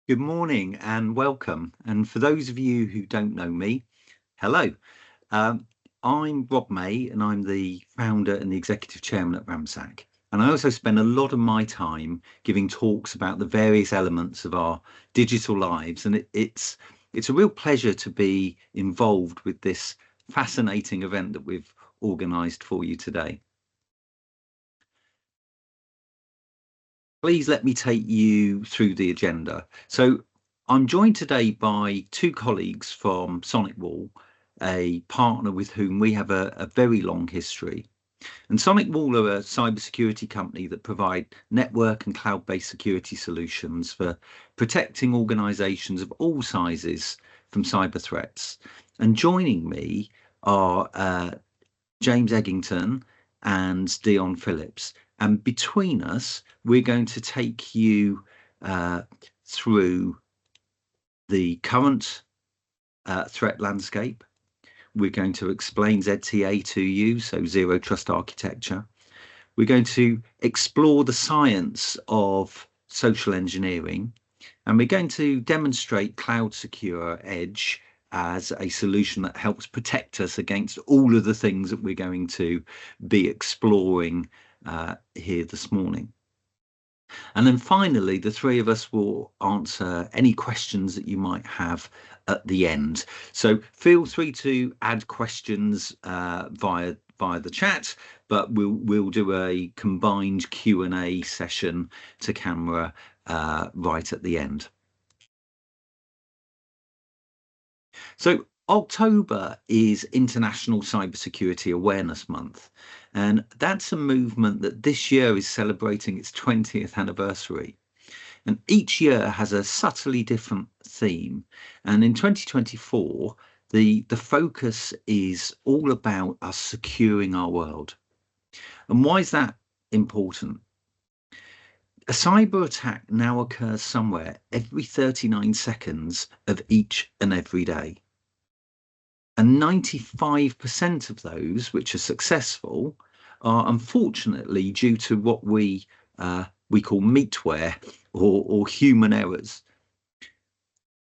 Good morning and welcome. And for those of you who don't know me, hello. Um, I'm Rob May and I'm the founder and the executive chairman at ramsac. And I also spend a lot of my time giving talks about the various elements of our digital lives. And it's a real pleasure to be involved with this fascinating event that we've organised for you today. Please let me take you through the agenda. So I'm joined today by two colleagues from SonicWall, a partner with whom we have a very long history. And SonicWall are a cybersecurity company that provide network and cloud-based security solutions for protecting organizations of all sizes from cyber threats. And joining me are James Eggington and Dion Phillips. And between us, we're going to take you through the current threat landscape. We're going to explain ZTA to you, so Zero Trust Architecture. We're going to explore the science of social engineering, and we're going to demonstrate Cloud Secure Edge as a solution that helps protect us against all of the things that we're going to be exploring here this morning. And then finally, the three of us will answer any questions that you might have at the end. So feel free to add questions via the chat, but we'll do a combined Q&A session to camera right at the end. So October is International Cybersecurity Awareness Month, and that's a movement that this year is celebrating its 20th anniversary. And each year has a subtly different theme. And in 2024, the focus is all about us securing our world. And why is that important? A cyber attack now occurs somewhere every 39 seconds of each and every day. And 95% of those which are successful are unfortunately due to what we call meatware or human errors.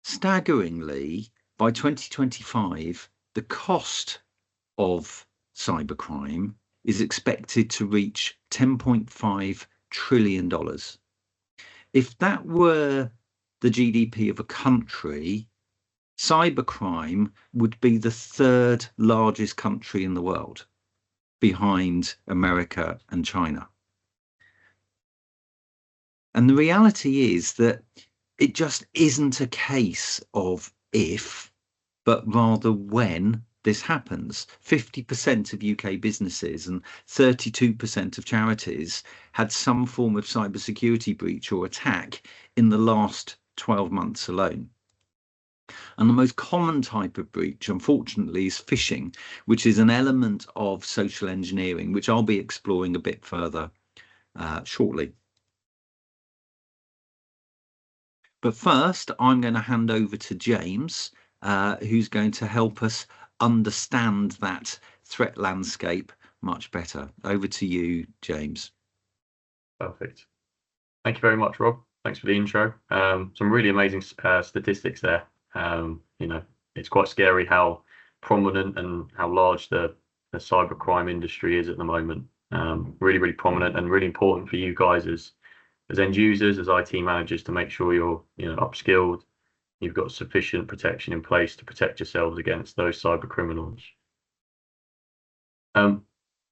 Staggeringly, by 2025, the cost of cybercrime is expected to reach $10.5 trillion. If that were the GDP of a country, cybercrime would be the third largest country in the world, behind America and China. And the reality is that it just isn't a case of if, but rather when this happens. 50% of UK businesses and 32% of charities had some form of cybersecurity breach or attack in the last 12 months alone. And the most common type of breach, unfortunately, is phishing, which is an element of social engineering, which I'll be exploring a bit further shortly. But first, I'm going to hand over to James, who's going to help us understand that threat landscape much better. Over to you, James. Perfect. Thank you very much, Rob. Thanks for the intro. Some really amazing statistics there. It's quite scary how prominent and how large the cybercrime industry is at the moment. Really, really prominent and really important for you guys as end users, as IT managers, to make sure you're upskilled. You've got sufficient protection in place to protect yourselves against those cyber criminals.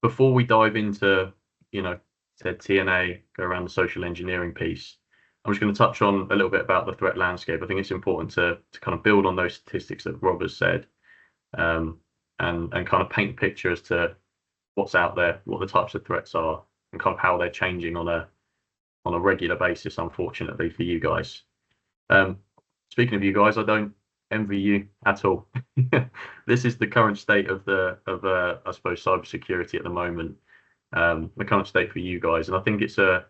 Before we dive into said TNA, go around the social engineering piece, I'm just going to touch on a little bit about the threat landscape. I think it's important to kind of build on those statistics that Rob has said, and kind of paint a picture as to what's out there, what the types of threats are, and kind of how they're changing on a regular basis, unfortunately for you guys. Speaking of you guys, I don't envy you at all. This is the current state of I suppose, cybersecurity at the moment. The current state for you guys, and I think it's a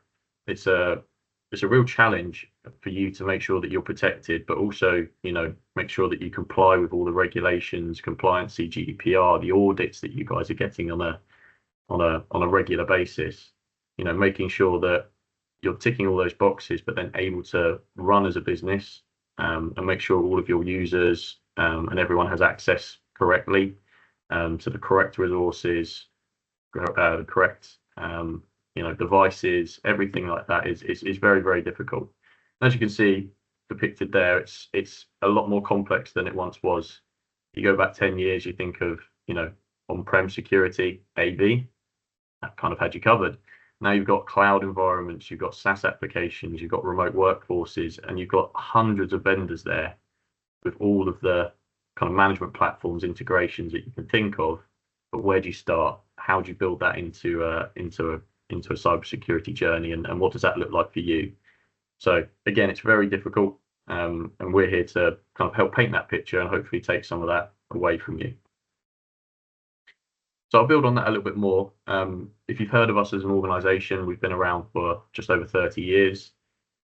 real challenge for you to make sure that you're protected, but also make sure that you comply with all the regulations, compliance, GDPR, the audits that you guys are getting on a regular basis. Making sure that you're ticking all those boxes, but then able to run as a business, and make sure all of your users and everyone has access correctly to the correct resources, the correct devices, everything like that is very, very difficult. As you can see depicted there, it's a lot more complex than it once was. You go back 10 years, you think of on-prem security, AV, that kind of had you covered. Now you've got cloud environments, you've got SaaS applications, you've got remote workforces, and you've got hundreds of vendors there with all of the kind of management platforms, integrations that you can think of. But where do you start? How do you build that into a cybersecurity journey, and what does that look like for you? So again, it's very difficult, and we're here to kind of help paint that picture and hopefully take some of that away from you. So I'll build on that a little bit more. If you've heard of us as an organization, we've been around for just over 30 years.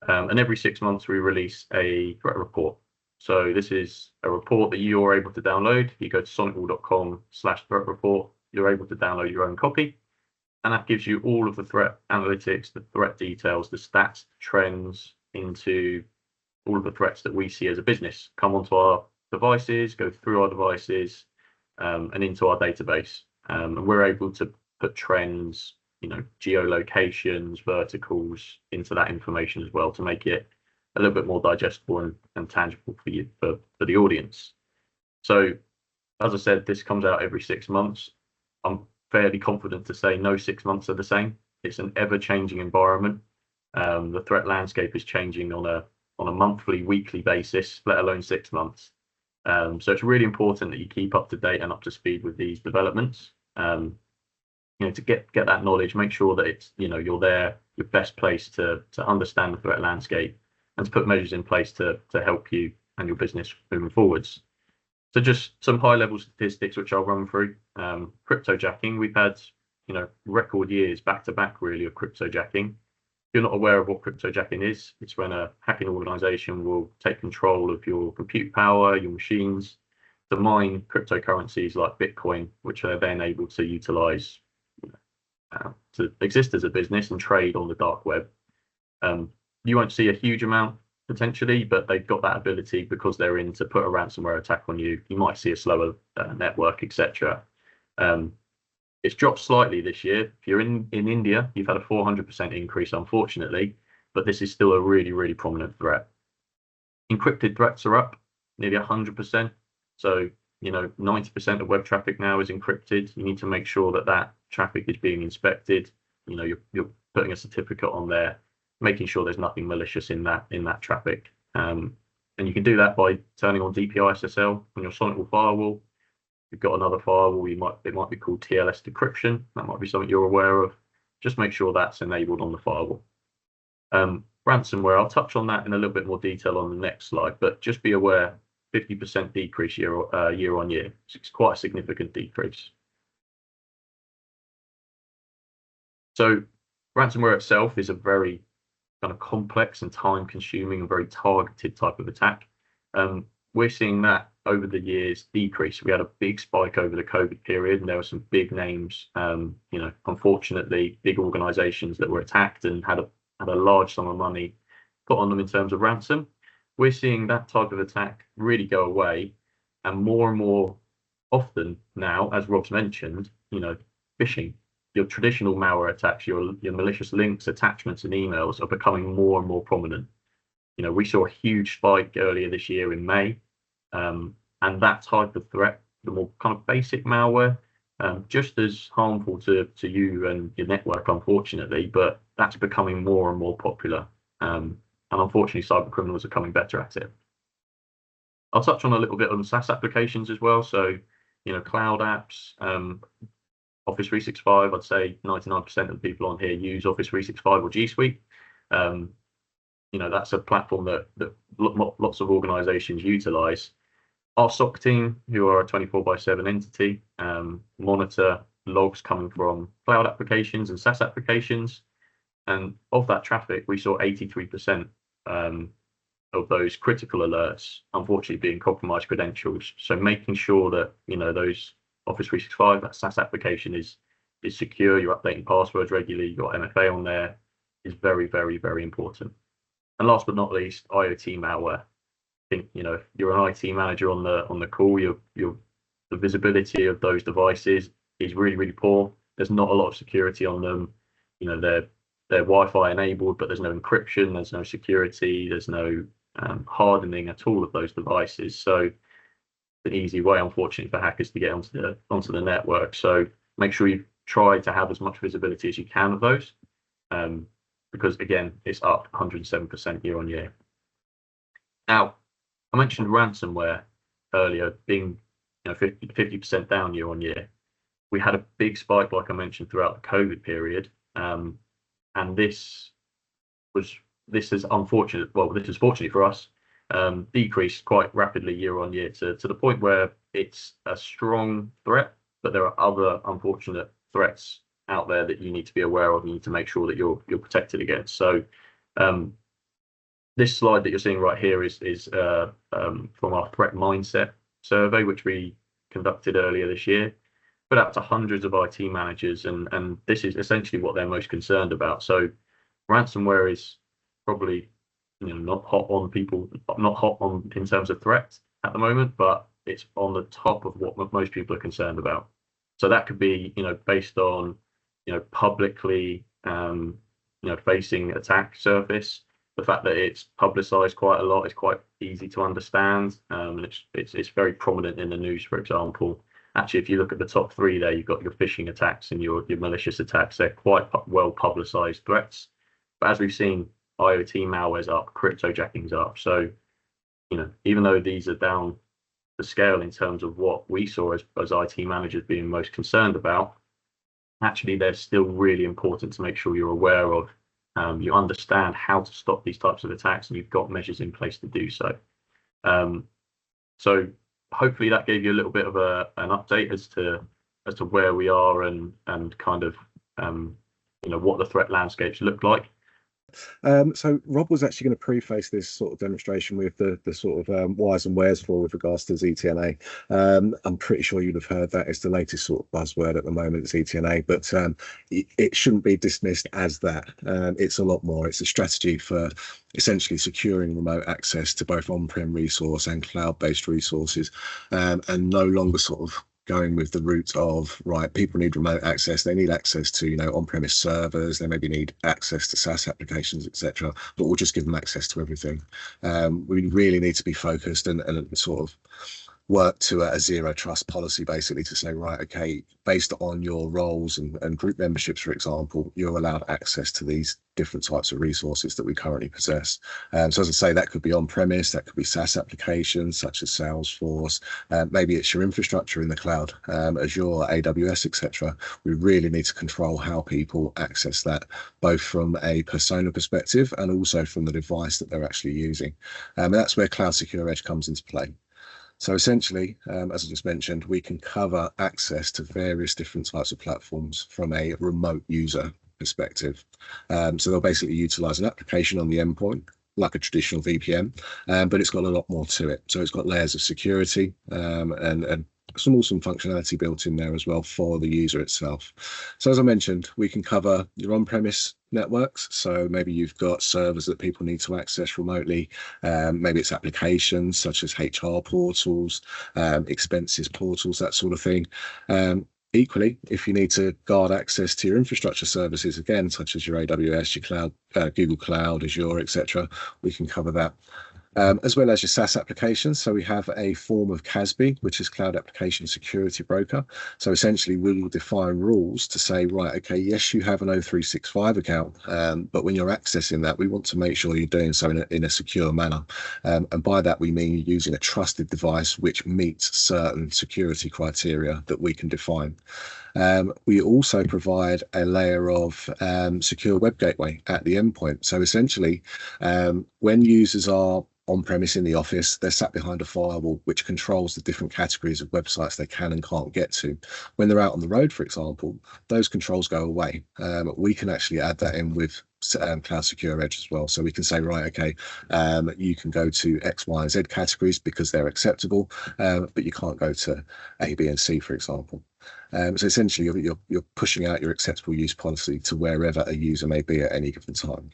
And every 6 months we release a threat report. So this is a report that you're able to download. You go to sonicwall.com/threat report, you're able to download your own copy. And that gives you all of the threat analytics, the threat details, the stats, trends into all of the threats that we see as a business come onto our devices, go through our devices, and into our database. And we're able to put trends, geolocations, verticals into that information as well to make it a little bit more digestible and tangible for you, for the audience. So, as I said, this comes out every 6 months. I'm fairly confident to say no 6 months are the same. It's an ever-changing environment. The threat landscape is changing on a monthly, weekly basis, let alone 6 months. So it's really important that you keep up to date and up to speed with these developments. To get that knowledge, make sure that it's you're there, your best place to understand the threat landscape and to put measures in place to help you and your business moving forwards. So just some high level statistics which I'll run through. Cryptojacking, we've had record years back to back really of cryptojacking. If you're not aware of what cryptojacking is, it's when a hacking organization will take control of your compute power, your machines, to mine cryptocurrencies like Bitcoin, which they're then able to utilize to exist as a business and trade on the dark web. You won't see a huge amount potentially, but they've got that ability because they're in to put a ransomware attack on you. You might see a slower network, etc. It's dropped slightly this year. If you're in India, you've had a 400% increase, unfortunately, but this is still a really, really prominent threat. Encrypted threats are up nearly 100%. So, 90% of web traffic now is encrypted. You need to make sure that traffic is being inspected. You're putting a certificate on there, making sure there's nothing malicious in that traffic. And you can do that by turning on DPI SSL on your SonicWall firewall. You've got another firewall, it might be called TLS decryption. That might be something you're aware of. Just make sure that's enabled on the firewall. Ransomware, I'll touch on that in a little bit more detail on the next slide, but just be aware, 50% decrease year on year. It's quite a significant decrease. So ransomware itself is a very kind of complex and time-consuming and very targeted type of attack. We're seeing that over the years decrease. We had a big spike over the COVID period, and there were some big names, unfortunately, big organizations that were attacked and had a large sum of money put on them in terms of ransom. We're seeing that type of attack really go away, and more often now, as Rob's mentioned, phishing, your traditional malware attacks, your malicious links, attachments, and emails are becoming more and more prominent. We saw a huge spike earlier this year in May, and that type of threat, the more kind of basic malware, just as harmful to you and your network, unfortunately, but that's becoming more and more popular. And unfortunately, cyber criminals are coming better at it. I'll touch on a little bit on SaaS applications as well. So, cloud apps, Office 365, I'd say 99% of the people on here use Office 365 or G Suite. That's a platform that lots of organizations utilize. Our SOC team, who are a 24/7 entity, monitor logs coming from cloud applications and SaaS applications. And of that traffic, we saw 83% of those critical alerts, unfortunately, being compromised credentials. So making sure that, those Office 365, that SaaS application is secure, you're updating passwords regularly, you've got MFA on there, is very, very, very important. And last but not least, IoT malware. I think, you know, if you're an IT manager on the call, the visibility of those devices is really, really poor. There's not a lot of security on them. You know, they're Wi-Fi enabled, but there's no encryption, there's no security, there's no hardening at all of those devices. So the easy way, unfortunately, for hackers to get onto the network. So make sure you try to have as much visibility as you can of those, because again, it's up 107% year on year. Now, I mentioned ransomware earlier being 50% down year on year. We had a big spike, like I mentioned, throughout the COVID period, and this is unfortunate. Well, this is fortunately for us, decreased quite rapidly year on year to the point where it's a strong threat, but there are other unfortunate threats out there that you need to be aware of. You need to make sure that you're protected against. So this slide that you're seeing right here is from our threat mindset survey, which we conducted earlier this year. Put out to hundreds of IT managers, and this is essentially what they're most concerned about. So ransomware is probably not hot on in terms of threats at the moment, but it's on the top of what most people are concerned about. So that could be based on publicly facing attack surface. The fact that it's publicized quite a lot, it's quite easy to understand, and it's very prominent in the news, for example. Actually, if you look at the top three there, you've got your phishing attacks and your malicious attacks. They're quite well publicized threats. But as we've seen, IoT malware's up, cryptojacking's up. So, even though these are down the scale in terms of what we saw as IT managers being most concerned about, actually they're still really important to make sure you're aware of. You understand how to stop these types of attacks, and you've got measures in place to do so. So hopefully that gave you a little bit of an update as to where we are and kind of what the threat landscapes look like. So Rob was actually going to preface this sort of demonstration with the sort of whys and wheres for with regards to ZTNA. I'm pretty sure you'd have heard that is the latest sort of buzzword at the moment, ZTNA, but it shouldn't be dismissed as that. It's a lot more. It's a strategy for essentially securing remote access to both on-prem resource and cloud-based resources, and no longer sort of going with the route of, right, people need remote access, they need access to on-premise servers, they maybe need access to SaaS applications, etc., but we'll just give them access to everything. We really need to be focused and sort of work to a zero trust policy, basically, to say, right, okay, based on your roles and group memberships, for example, you're allowed access to these different types of resources that we currently possess. So as I say, that could be on-premise, that could be SaaS applications such as Salesforce, maybe it's your infrastructure in the cloud, Azure, AWS, etc. We really need to control how people access that, both from a persona perspective and also from the device that they're actually using. And that's where Cloud Secure Edge comes into play. So essentially, as I just mentioned, we can cover access to various different types of platforms from a remote user perspective. So they'll basically utilize an application on the endpoint, like a traditional VPN, but it's got a lot more to it. So it's got layers of security and some awesome functionality built in there as well for the user itself. So as I mentioned, we can cover your on-premise networks. So maybe you've got servers that people need to access remotely. Maybe it's applications such as HR portals, expenses portals, that sort of thing. Equally, if you need to guard access to your infrastructure services, again, such as your AWS, your cloud, Google Cloud, Azure, etc., we can cover that. As well as your SaaS applications. So we have a form of CASB, which is Cloud Application Security Broker. So essentially we will define rules to say, right, okay, yes, you have an O365 account, but when you're accessing that, we want to make sure you're doing so in a secure manner. And by that, we mean using a trusted device which meets certain security criteria that we can define. We also provide a layer of secure web gateway at the endpoint. So essentially, when users are on-premise in the office, they're sat behind a firewall which controls the different categories of websites they can and can't get to. When they're out on the road, for example, those controls go away. We can actually add that in with Cloud Secure Edge as well. So we can say, right, okay, you can go to X, Y, and Z categories because they're acceptable, but you can't go to A, B, and C, for example. So essentially, you're pushing out your acceptable use policy to wherever a user may be at any given time.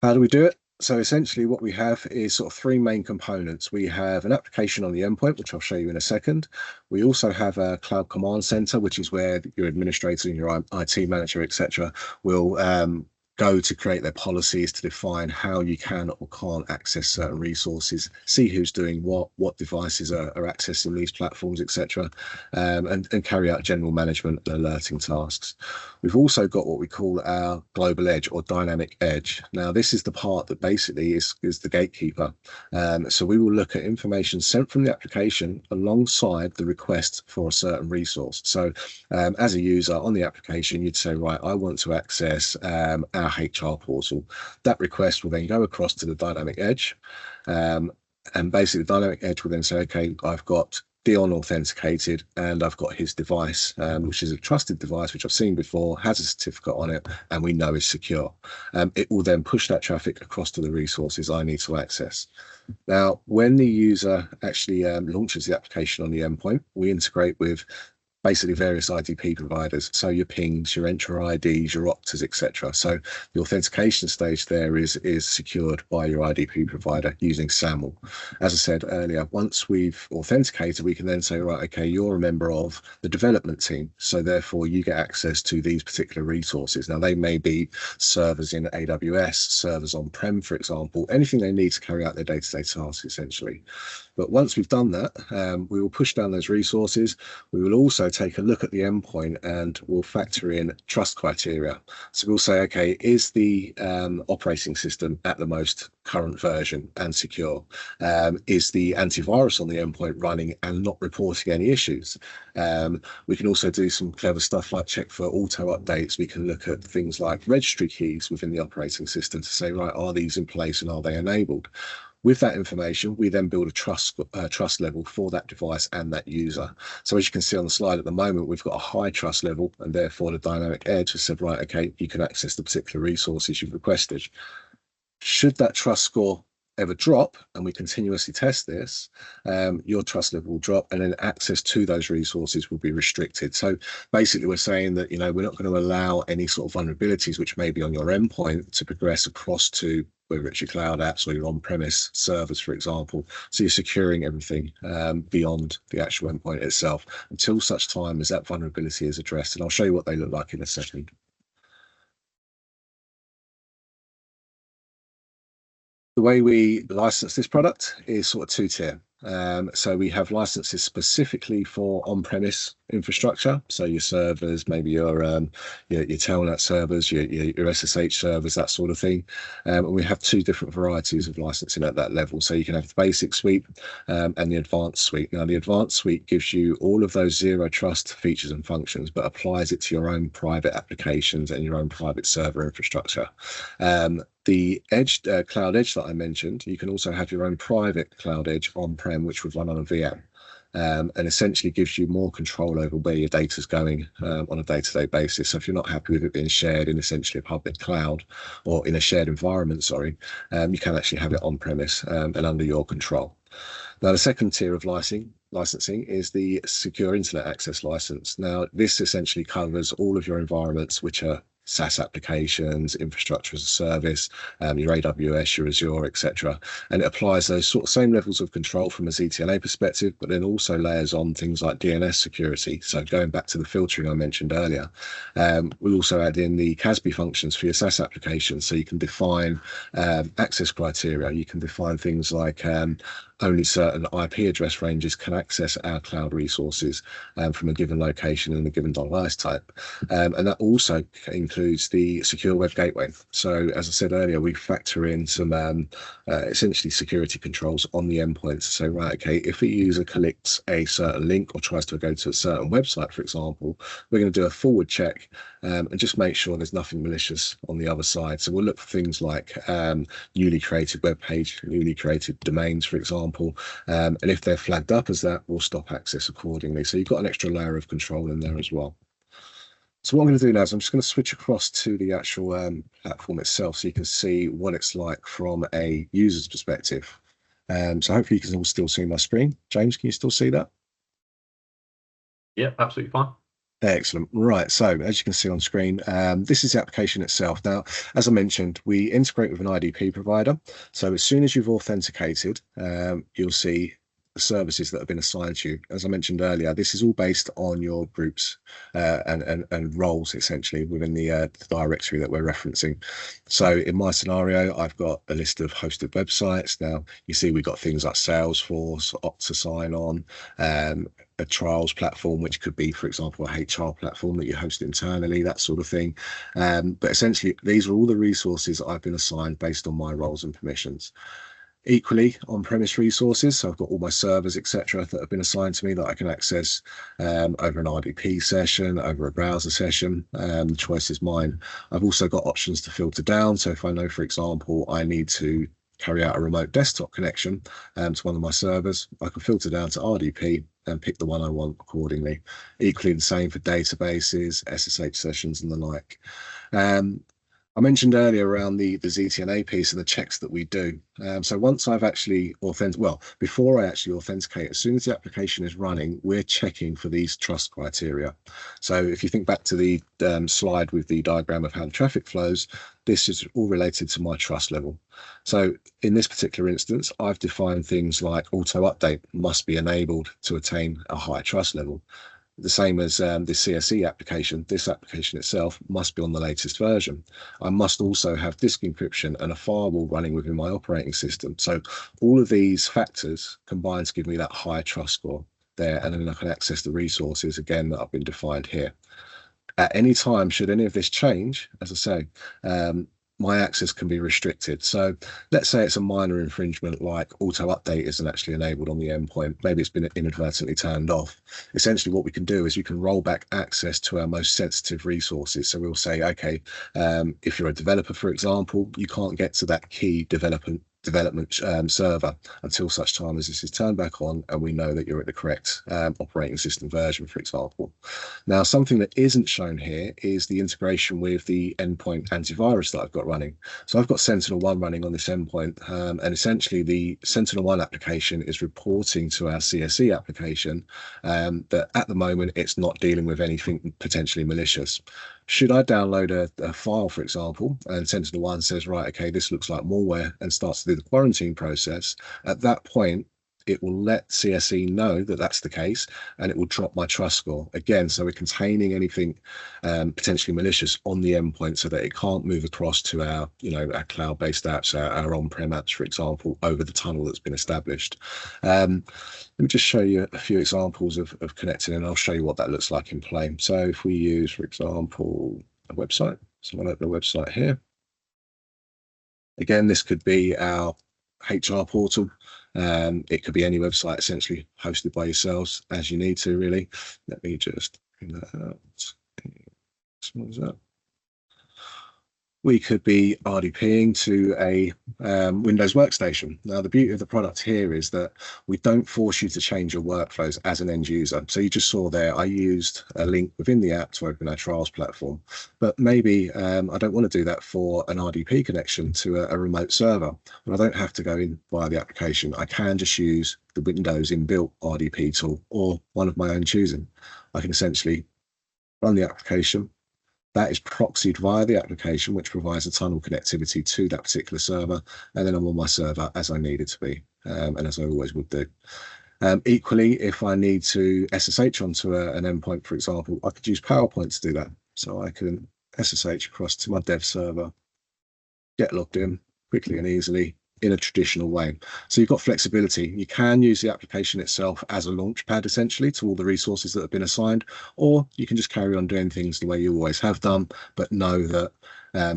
How do we do it? So essentially what we have is sort of three main components. We have an application on the endpoint, which I'll show you in a second. We also have a cloud command center, which is where your administrator and your IT manager, etc., will go to create their policies to define how you can or can't access certain resources, see who's doing what devices are accessing these platforms, etc., and carry out general management and alerting tasks. We've also got what we call our global edge or dynamic edge. Now, this is the part that basically is the gatekeeper. So we will look at information sent from the application alongside the request for a certain resource. So as a user on the application, you'd say, right, I want to access our HR portal. That request will then go across to the dynamic edge. And basically the dynamic edge will then say, okay, I've got Dion authenticated and I've got his device, which is a trusted device, which I've seen before, has a certificate on it, and we know is secure. It will then push that traffic across to the resources I need to access. Now, when the user actually launches the application on the endpoint, we integrate with basically various IDP providers. So your pings, your Entra IDs, your Oktas, etc. So the authentication stage there is secured by your IDP provider using SAML. As I said earlier, once we've authenticated, we can then say, right, okay, you're a member of the development team. So therefore you get access to these particular resources. Now they may be servers in AWS, servers on-prem, for example, anything they need to carry out their day-to-day tasks essentially. But once we've done that, we will push down those resources. We will also take a look at the endpoint and we'll factor in trust criteria. So we'll say, okay, is the operating system at the most current version and secure? Is the antivirus on the endpoint running and not reporting any issues? We can also do some clever stuff like check for auto updates. We can look at things like registry keys within the operating system to say, right, are these in place and are they enabled? With that information, we then build a trust level for that device and that user. So as you can see on the slide at the moment, we've got a high trust level, and therefore the dynamic edge has said, right, okay, you can access the particular resources you've requested. Should that trust score ever drop, and we continuously test this, your trust level will drop, and then access to those resources will be restricted. So basically we're saying that, we're not going to allow any sort of vulnerabilities which may be on your endpoint to progress across to whether it's your cloud apps or your on-premise servers, for example. So you're securing everything beyond the actual endpoint itself until such time as that vulnerability is addressed. And I'll show you what they look like in a second. The way we license this product is sort of two-tier. So we have licenses specifically for on-premise infrastructure. So your servers, maybe your telnet servers, your SSH servers, that sort of thing. And we have two different varieties of licensing at that level. So you can have the basic suite and the advanced suite. Now the advanced suite gives you all of those zero trust features and functions, but applies it to your own private applications and your own private server infrastructure. The edge, cloud edge that I mentioned, you can also have your own private cloud edge on-prem, which would run on a VM, and essentially gives you more control over where your data is going on a day-to-day basis. So if you're not happy with it being shared in essentially a public cloud or in a shared environment, sorry, you can actually have it on-premise and under your control. Now, the second tier of licensing is the secure internet access license. Now, this essentially covers all of your environments, which are SaaS applications, infrastructure as a service, your AWS, your Azure, etc. And it applies those sort of same levels of control from a ZTNA perspective, but then also layers on things like DNS security. So going back to the filtering I mentioned earlier, we also add in the CASB functions for your SaaS applications. So you can define access criteria. You can define things like only certain IP address ranges can access our cloud resources from a given location and a given device type. And that also includes the secure web gateway. So as I said earlier, we factor in some essentially security controls on the endpoint to say, right, okay, if a user clicks a certain link or tries to go to a certain website, for example, we're going to do a forward check and just make sure there's nothing malicious on the other side. So we'll look for things like newly created web page, newly created domains, for example. And if they're flagged up as that, we'll stop access accordingly. So you've got an extra layer of control in there as well. So what I'm going to do now is I'm just going to switch across to the actual platform itself so you can see what it's like from a user's perspective. So hopefully you can all still see my screen. James, can you still see that? Yeah, absolutely fine. Excellent. Right. So as you can see on screen, this is the application itself. Now, as I mentioned, we integrate with an IDP provider. So as soon as you've authenticated, you'll see the services that have been assigned to you. As I mentioned earlier, this is all based on your groups and roles essentially within the directory that we're referencing. So in my scenario, I've got a list of hosted websites. Now you see we've got things like Salesforce, Okta Sign On, a trials platform, which could be, for example, a HR platform that you host internally, that sort of thing. But essentially, these are all the resources that I've been assigned based on my roles and permissions. Equally, on-premise resources, so I've got all my servers, etc., that have been assigned to me that I can access over an RDP session, over a browser session. The choice is mine. I've also got options to filter down. So if I know, for example, I need to carry out a remote desktop connection to one of my servers, I can filter down to RDP and pick the one I want accordingly. Equally the same for databases, SSH sessions, and the like. I mentioned earlier around the ZTNA piece and the checks that we do. So once I've actually before I actually authenticate, as soon as the application is running, we're checking for these trust criteria. So if you think back to the slide with the diagram of how the traffic flows, this is all related to my trust level. So in this particular instance, I've defined things like auto update must be enabled to attain a high trust level. The same as the CSE application, this application itself must be on the latest version. I must also have disk encryption and a firewall running within my operating system. So all of these factors combine to give me that high trust score there, and then I can access the resources again that have been defined here. At any time, should any of this change, as I say, my access can be restricted. So let's say it's a minor infringement, like auto update isn't actually enabled on the endpoint. Maybe it's been inadvertently turned off. Essentially, what we can do is we can roll back access to our most sensitive resources. So we'll say, okay, if you're a developer, for example, you can't get to that key development server until such time as this is turned back on and we know that you're at the correct operating system version, for example. Now, something that isn't shown here is the integration with the endpoint antivirus that I've got running. So I've got SentinelOne running on this endpoint, and essentially the SentinelOne application is reporting to our CSE application that at the moment it's not dealing with anything potentially malicious. Should I download a file, for example, and SentinelOne says, right, okay, this looks like malware, and starts to do the quarantine process, at that point, it will let CSE know that that's the case, and it will drop my trust score again. So we're containing anything potentially malicious on the endpoint so that it can't move across to our, our cloud-based apps, our on-prem apps, for example, over the tunnel that's been established. Let me just show you a few examples of connecting, and I'll show you what that looks like in play. So if we use, for example, a website, so I'll open a website here. Again, this could be our HR portal. It could be any website essentially hosted by yourselves as you need to, really. Let me just bring that out. What is that? We could be RDPing to a Windows workstation. Now, the beauty of the product here is that we don't force you to change your workflows as an end user. So you just saw there, I used a link within the app to open our trials platform, but maybe I don't want to do that for an RDP connection to a remote server. But I don't have to go in via the application. I can just use the Windows inbuilt RDP tool or one of my own choosing. I can essentially run the application. That is proxied via the application, which provides a tunnel connectivity to that particular server, and then I'm on my server as I need it to be, and as I always would do. Equally, if I need to SSH onto an endpoint, for example, I could use PowerPoint to do that. So I can SSH across to my dev server, get logged in quickly and easily in a traditional way. So you've got flexibility. You can use the application itself as a launch pad, essentially, to all the resources that have been assigned, or you can just carry on doing things the way you always have done, but know that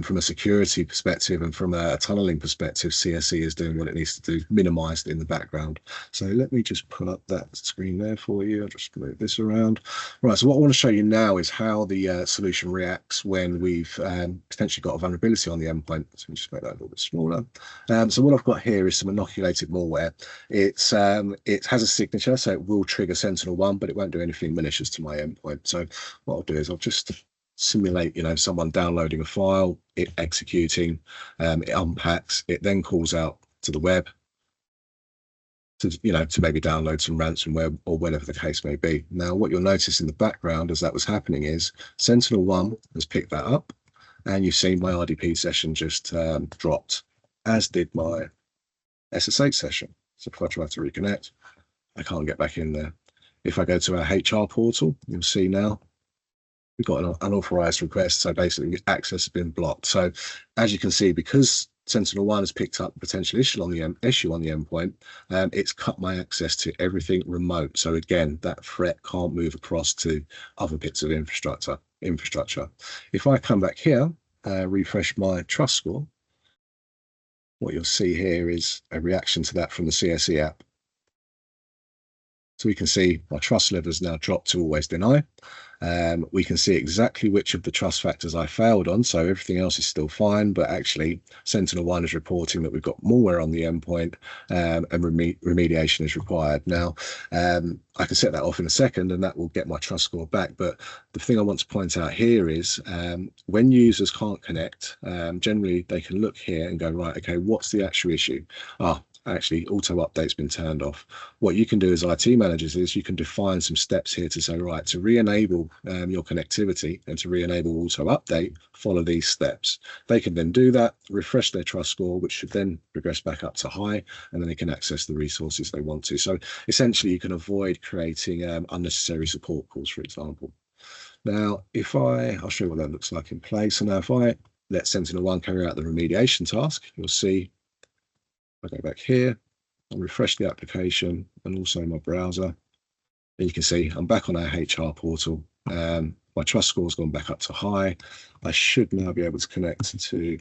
from a security perspective and from a tunneling perspective, CSE is doing what it needs to do, minimized in the background. So let me just pull up that screen there for you. I'll just move this around. Right, so what I want to show you now is how the solution reacts when we've potentially got a vulnerability on the endpoint. So let me just make that a little bit smaller. So what I've got here is some inoculated malware. It has a signature, so it will trigger SentinelOne, but it won't do anything malicious to my endpoint. So what I'll do is I'll just simulate, someone downloading a file, it executing, it unpacks, it then calls out to the web, to maybe download some ransomware or whatever the case may be. Now, what you'll notice in the background as that was happening is SentinelOne has picked that up, and you've seen my RDP session just dropped, as did my SSH session. So if I try to reconnect, I can't get back in there. If I go to our HR portal, you'll see now we've got an unauthorized request. So basically access has been blocked. So as you can see, because SentinelOne has picked up a potential issue on the endpoint, it's cut my access to everything remote. So again, that threat can't move across to other bits of infrastructure. If I come back here, refresh my trust score, what you'll see here is a reaction to that from the CSE app. So we can see my trust level has now dropped to always deny. We can see exactly which of the trust factors I failed on. So everything else is still fine, but actually SentinelOne is reporting that we've got malware on the endpoint, and remediation is required. Now, I can set that off in a second and that will get my trust score back. But the thing I want to point out here is when users can't connect, generally they can look here and go, right, okay, what's the actual issue? Actually, auto update's been turned off. What you can do as IT managers is you can define some steps here to say, right, to re-enable your connectivity and to re-enable auto update, follow these steps. They can then do that, refresh their trust score, which should then progress back up to high, and then they can access the resources they want to. So essentially, you can avoid creating unnecessary support calls, for example. Now, I'll show you what that looks like in place. So now if I let SentinelOne carry out the remediation task, you'll see I go back here and refresh the application and also my browser, and you can see I'm back on our HR portal. My trust score has gone back up to high. I should now be able to connect to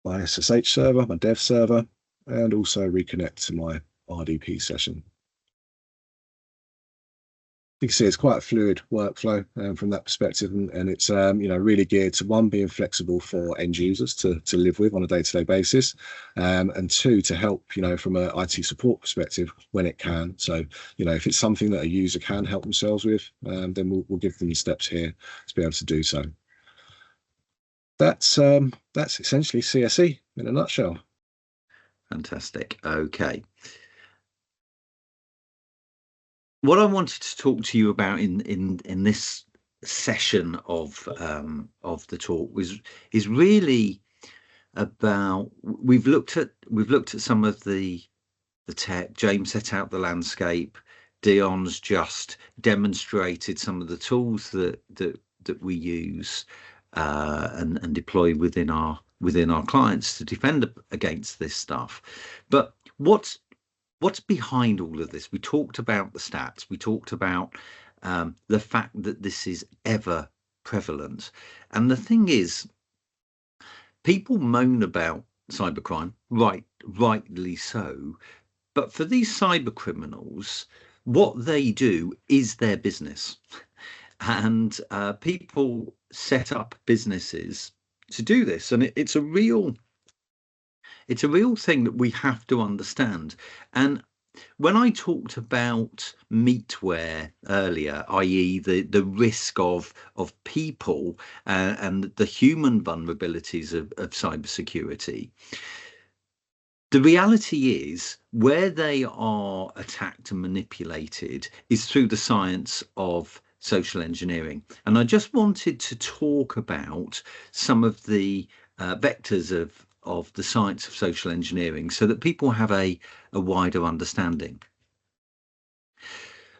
my SSH server, my dev server, and also reconnect to my RDP session. You can see it's quite a fluid workflow from that perspective, and it's really geared to, one, being flexible for end users to live with on a day-to-day basis, and two, to help from an IT support perspective when it can. So if it's something that a user can help themselves with, then we'll give them the steps here to be able to do so. That's essentially CSE in a nutshell. Fantastic. Okay. What I wanted to talk to you about in this session of the talk is really about, we've looked at some of the tech. James set out the landscape. Dion's just demonstrated some of the tools that we use and deploy within our clients to defend against this stuff. But what's behind all of this? We talked about the stats. We talked about the fact that this is ever prevalent. And the thing is, people moan about cybercrime, rightly so. But for these cyber criminals, what they do is their business. And people set up businesses to do this. And it's a real thing that we have to understand. And when I talked about meatware earlier, i.e. the risk of people and the human vulnerabilities of cybersecurity, the reality is where they are attacked and manipulated is through the science of social engineering. And I just wanted to talk about some of the vectors of the science of social engineering so that people have a wider understanding.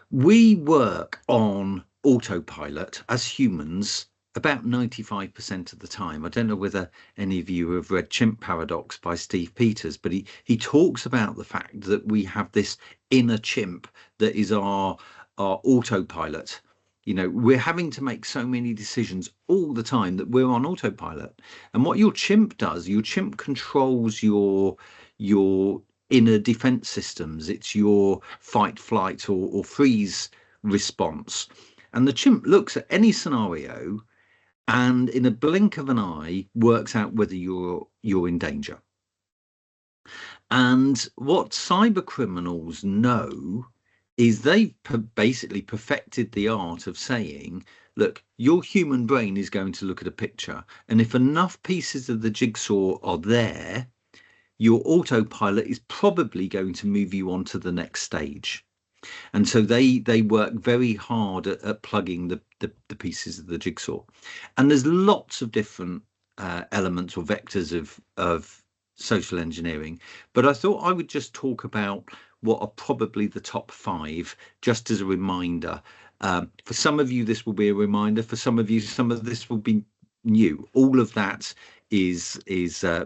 We work on autopilot as humans about 95% of the time. I don't know whether any of you have read Chimp Paradox by Steve Peters, but he talks about the fact that we have this inner chimp that is our autopilot. We're having to make so many decisions all the time that we're on autopilot. And what your chimp does, your chimp controls your inner defense systems. It's your fight, flight, or freeze response. And the chimp looks at any scenario and in a blink of an eye works out whether you're in danger. And what cyber criminals know is they've basically perfected the art of saying, look, your human brain is going to look at a picture, and if enough pieces of the jigsaw are there, your autopilot is probably going to move you on to the next stage. And so they work very hard at plugging the pieces of the jigsaw. And there's lots of different elements or vectors of social engineering, but I thought I would just talk about what are probably the top 5, just as a reminder. For some of you, this will be a reminder. For some of you, some of this will be new. All of that is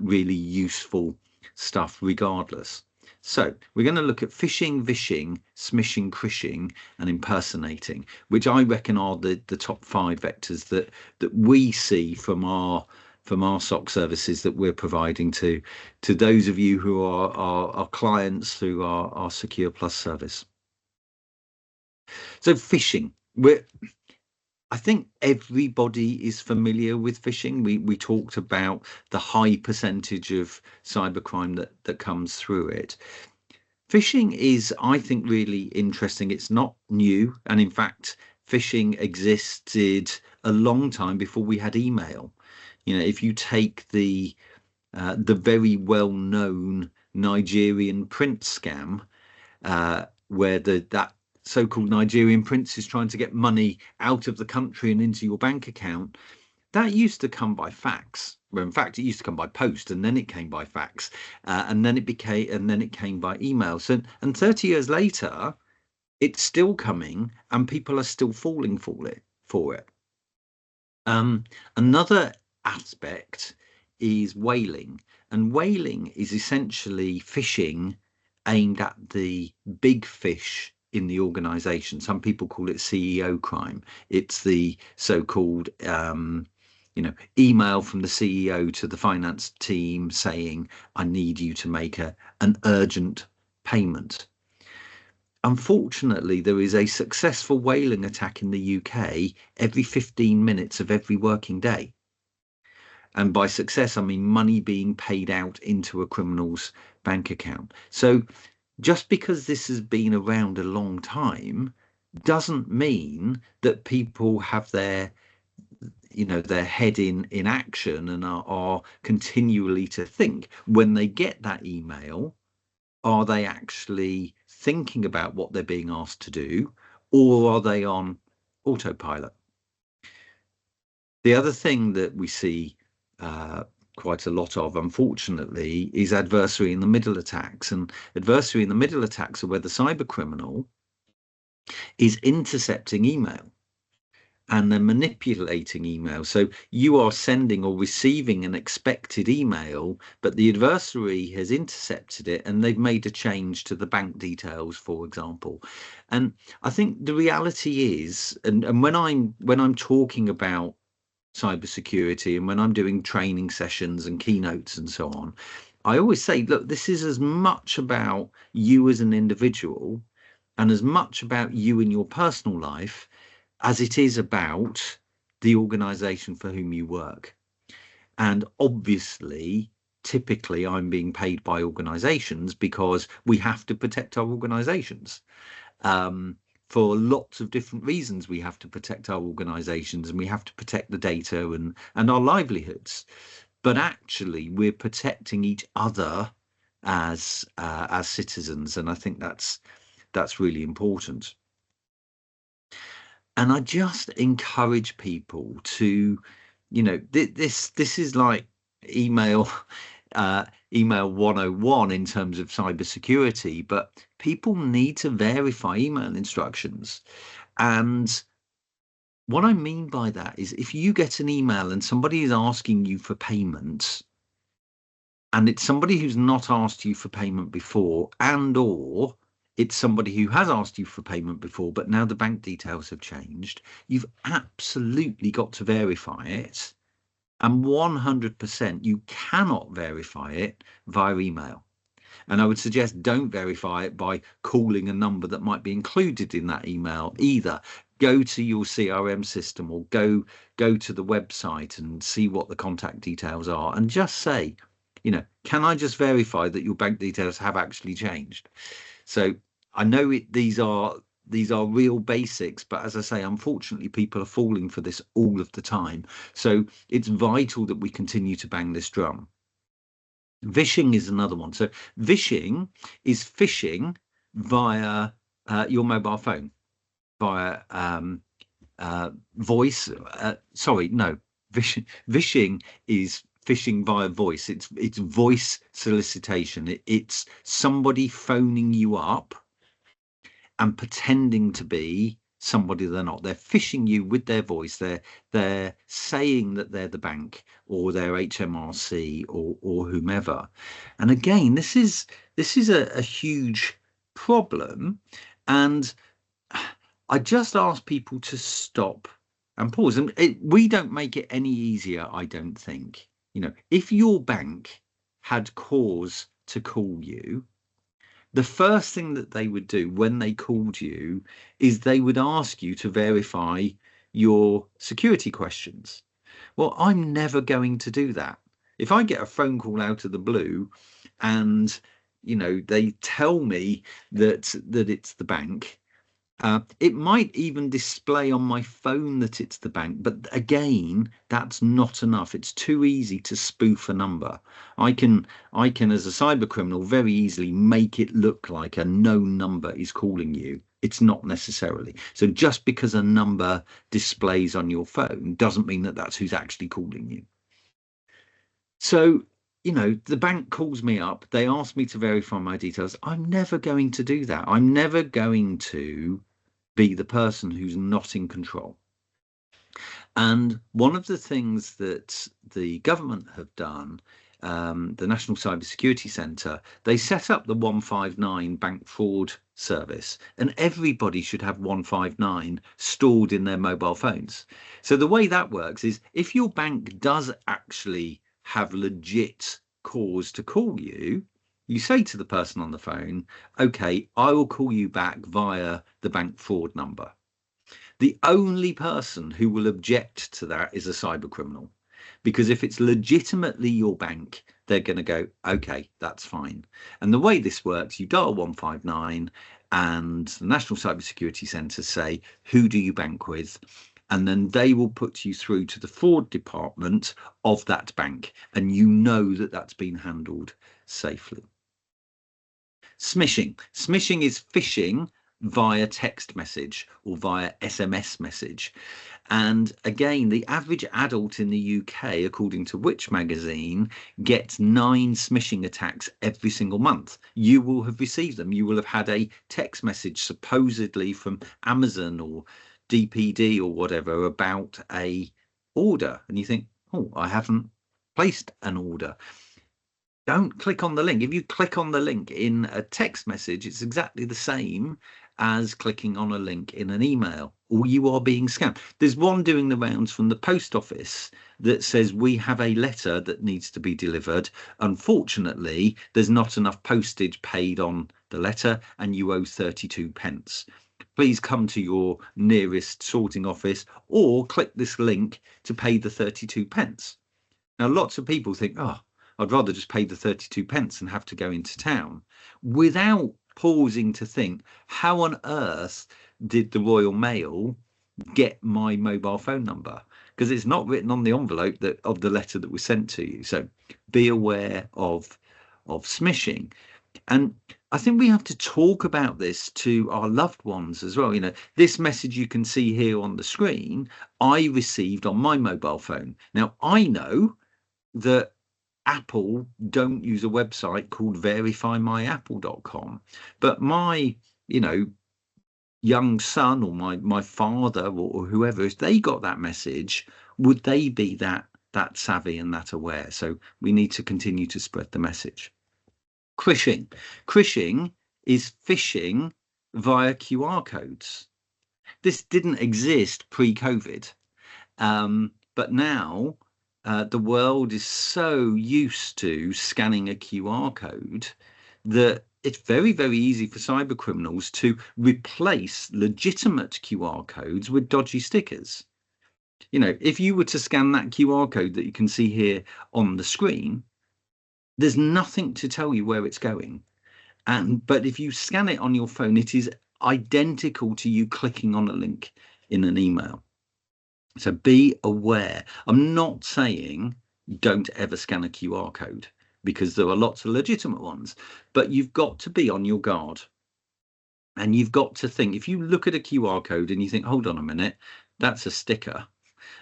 really useful stuff regardless. So we're going to look at phishing, vishing, smishing, crishing, and impersonating, which I reckon are the top 5 vectors that we see from our SOC services that we're providing to those of you who are our clients through our Secure Plus service. So phishing, I think everybody is familiar with phishing. We talked about the high percentage of cybercrime that comes through it. Phishing is, I think, really interesting. It's not new, and in fact, phishing existed a long time before we had email. You know, if you take the very well-known Nigerian prince scam, where that so-called Nigerian prince is trying to get money out of the country and into your bank account, that used to come by fax. Well, in fact, it used to come by post, and then it came by fax, and then it came by email. So, and 30 years later, it's still coming, and people are still falling for it. Another aspect is whaling, and whaling is essentially phishing aimed at the big fish in the organization. Some people call it CEO crime. It's the so-called email from the CEO to the finance team saying, I need you to make an urgent payment. Unfortunately, there is a successful whaling attack in the UK every 15 minutes of every working day. And by success, I mean money being paid out into a criminal's bank account. So just because this has been around a long time doesn't mean that people have their head in action and are continually to think when they get that email, are they actually thinking about what they're being asked to do, or are they on autopilot? The other thing that we see quite a lot of, unfortunately, is adversary in the middle attacks. And adversary in the middle attacks are where the cyber criminal is intercepting email and they're manipulating email. So you are sending or receiving an expected email, but the adversary has intercepted it and they've made a change to the bank details, for example. And I think the reality is, and when I'm talking about cybersecurity and when I'm doing training sessions and keynotes and so on, I always say, look, this is as much about you as an individual and as much about you in your personal life as it is about the organization for whom you work. And obviously, typically I'm being paid by organizations because we have to protect our organizations. For lots of different reasons, we have to protect our organizations and we have to protect the data and our livelihoods. But actually, we're protecting each other as citizens, and I think that's really important. And I just encourage people to, this is like email 101 in terms of cybersecurity, but people need to verify email instructions. And what I mean by that is if you get an email and somebody is asking you for payment, and it's somebody who's not asked you for payment before, and or it's somebody who has asked you for payment before, but now the bank details have changed, you've absolutely got to verify it. And 100% you cannot verify it via email. And I would suggest don't verify it by calling a number that might be included in that email either. Go to your CRM system or go to the website and see what the contact details are and just say, can I just verify that your bank details have actually changed? So I know these are real basics, but as I say, unfortunately, people are falling for this all of the time. So it's vital that we continue to bang this drum. Vishing is another one. So vishing is phishing via your mobile phone, via voice. Sorry, no. Vishing is phishing via voice. It's voice solicitation. It's somebody phoning you up and pretending to be somebody they're not. They're phishing you with their voice. They're saying that they're the bank or they're HMRC or whomever. And again, this is a huge problem. And I just ask people to stop and pause. And we don't make it any easier, I don't think. You know, if your bank had cause to call you, the first thing that they would do when they called you is they would ask you to verify your security questions. Well, I'm never going to do that. If I get a phone call out of the blue and, you know, they tell me that it's the bank, it might even display on my phone that it's the bank, but again, that's not enough. It's too easy to spoof a number. I can, as a cyber criminal, very easily make it look like a known number is calling you. It's not necessarily. So just because a number displays on your phone doesn't mean that that's who's actually calling you. So, you know, the bank calls me up, they ask me to verify my details. I'm never going to do that. I'm never going to be the person who's not in control. And one of the things that the government have done, the National Cybersecurity Centre, they set up the 159 bank fraud service, and everybody should have 159 stored in their mobile phones. So the way that works is if your bank does actually have legit cause to call you, you say to the person on the phone, okay, I will call you back via the bank fraud number. The only person who will object to that is a cyber criminal, because if it's legitimately your bank, they're going to go, okay, that's fine. And the way this works, you dial 159 and the National Cybersecurity Centre say, who do you bank with? And then they will put you through to the fraud department of that bank. And you know that that's been handled safely. Smishing. Smishing is phishing via text message or via SMS message. And again, the average adult in the UK, according to Which magazine, gets 9 smishing attacks every single month. You will have received them. You will have had a text message supposedly from Amazon or DPD or whatever about a order. And you think, oh, I haven't placed an order. Don't click on the link. If you click on the link in a text message, it's exactly the same as clicking on a link in an email, or you are being scammed. There's one doing the rounds from the post office that says we have a letter that needs to be delivered. Unfortunately, there's not enough postage paid on the letter and you owe 32 pence. Please come to your nearest sorting office or click this link to pay the 32 pence. Now, lots of people think, oh, I'd rather just pay the 32 pence and have to go into town, without pausing to think, how on earth did the Royal Mail get my mobile phone number? Because it's not written on the envelope of the letter that was sent to you. So be aware of smishing. And I think we have to talk about this to our loved ones as well. You know, this message you can see here on the screen, I received on my mobile phone. Now, I know that Apple don't use a website called verifymyapple.com, but my, you know, young son or my father or whoever, if they got that message, would they be that savvy and that aware? So we need to continue to spread the message. Crishing. Crishing is phishing via QR codes. This didn't exist pre-COVID, but now the world is so used to scanning a QR code that it's very, very easy for cyber criminals to replace legitimate QR codes with dodgy stickers. You know, if you were to scan that QR code that you can see here on the screen, there's nothing to tell you where it's going. But if you scan it on your phone, it is identical to you clicking on a link in an email. So be aware. I'm not saying don't ever scan a QR code. because there are lots of legitimate ones. But you've got to be on your guard. And you've got to think, if you look at a QR code and you think, hold on a minute, that's a sticker,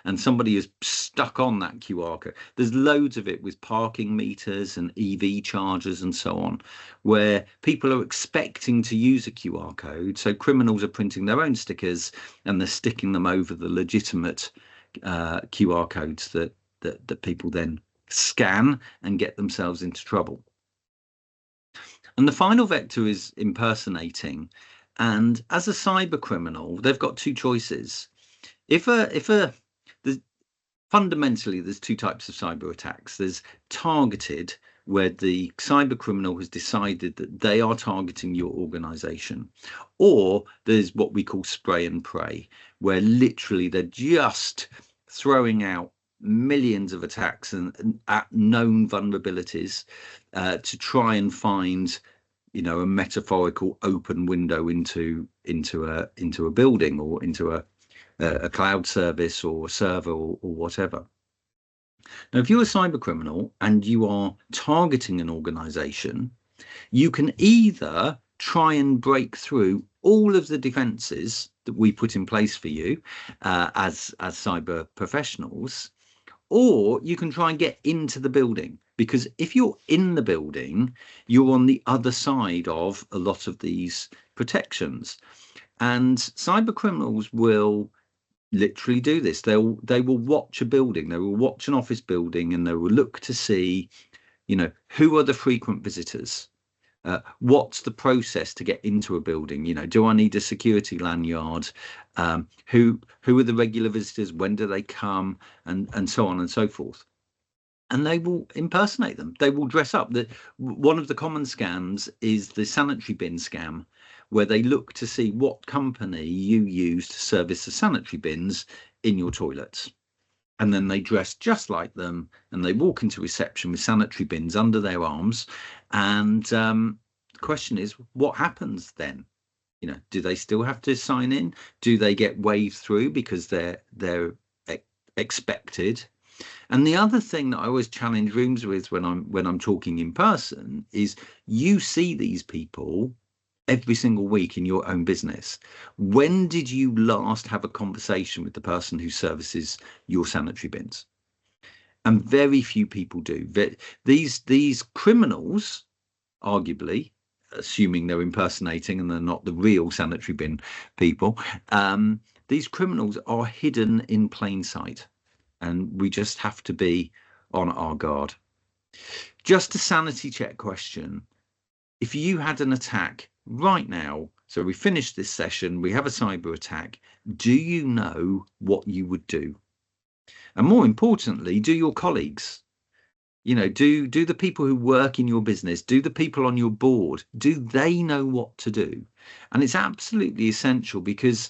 and somebody is stuck on that QR code. There's loads of it with parking meters and EV chargers and so on, where people are expecting to use a QR code. So criminals are printing their own stickers and they're sticking them over the legitimate QR codes that people then scan and get themselves into trouble. And the final vector is impersonating. And as a cyber criminal, they've got two choices. Fundamentally, there's two types of cyber attacks. There's targeted, where the cyber criminal has decided that they are targeting your organization. Or there's what we call spray and pray, where literally they're just throwing out millions of attacks and at known vulnerabilities to try and find, a metaphorical open window into a building or into a cloud service or server or whatever. Now, if you're a cyber criminal and you are targeting an organization, you can either try and break through all of the defenses that we put in place for you as cyber professionals, or you can try and get into the building, because if you're in the building, you're on the other side of a lot of these protections. And cyber criminals will literally do this. They will watch a building, they will watch an office building, and they will look to see, who are the frequent visitors? What's the process to get into a building? Do I need a security lanyard? Who are the regular visitors? When do they come? And so on and so forth. And they will impersonate them. They will dress up. One of the common scams is the sanitary bin scam, where they look to see what company you use to service the sanitary bins in your toilets. And then they dress just like them, and they walk into reception with sanitary bins under their arms. And the question is, what happens then? Do they still have to sign in? Do they get waved through because they're expected? And the other thing that I always challenge rooms with when I'm talking in person is, you see these people every single week in your own business. When did you last have a conversation with the person who services your sanitary bins? And very few people do. These criminals, arguably, assuming they're impersonating and they're not the real sanitary bin people, these criminals are hidden in plain sight, and we just have to be on our guard. Just a sanity check question. If you had an attack right now, so we finished this session, we have a cyber attack, do you know what you would do? And more importantly, do your colleagues, do the people who work in your business, do the people on your board, do they know what to do? And it's absolutely essential, because,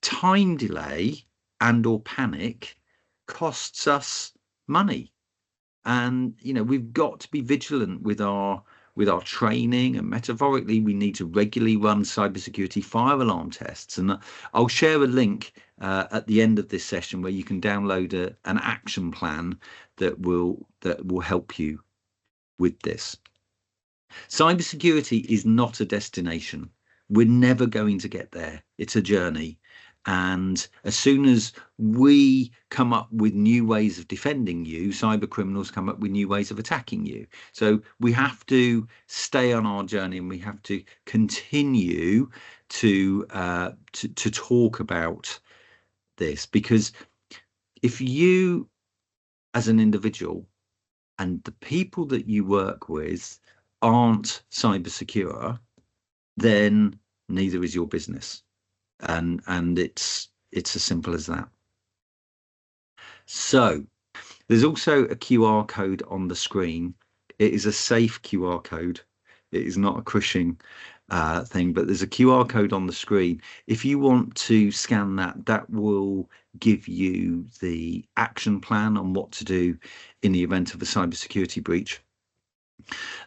time delay and or panic costs us money. And, we've got to be vigilant with our training, and metaphorically, we need to regularly run cybersecurity fire alarm tests. And I'll share a link at the end of this session where you can download an action plan that will help you with this. Cybersecurity is not a destination. We're never going to get there. It's a journey. And as soon as we come up with new ways of defending you, cyber criminals come up with new ways of attacking you. So we have to stay on our journey, and we have to continue to talk about this, because if you, as an individual, and the people that you work with aren't cyber secure, then neither is your business. And it's as simple as that. So there's also a QR code on the screen. It is a safe QR code. It is not a crushing thing, but there's a QR code on the screen. If you want to scan that, that will give you the action plan on what to do in the event of a cybersecurity breach.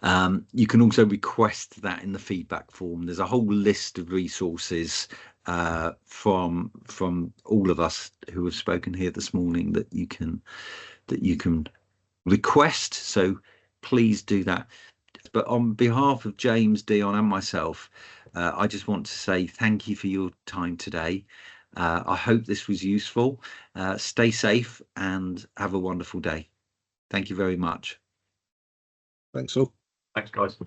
You can also request that in the feedback form. There's a whole list of resources from all of us who have spoken here this morning that you can request. So please do that. But on behalf of James, Dion, and myself, I just want to say thank you for your time today. I hope this was useful. Stay safe and have a wonderful day. Thank you very much. Thanks all. Thanks, guys.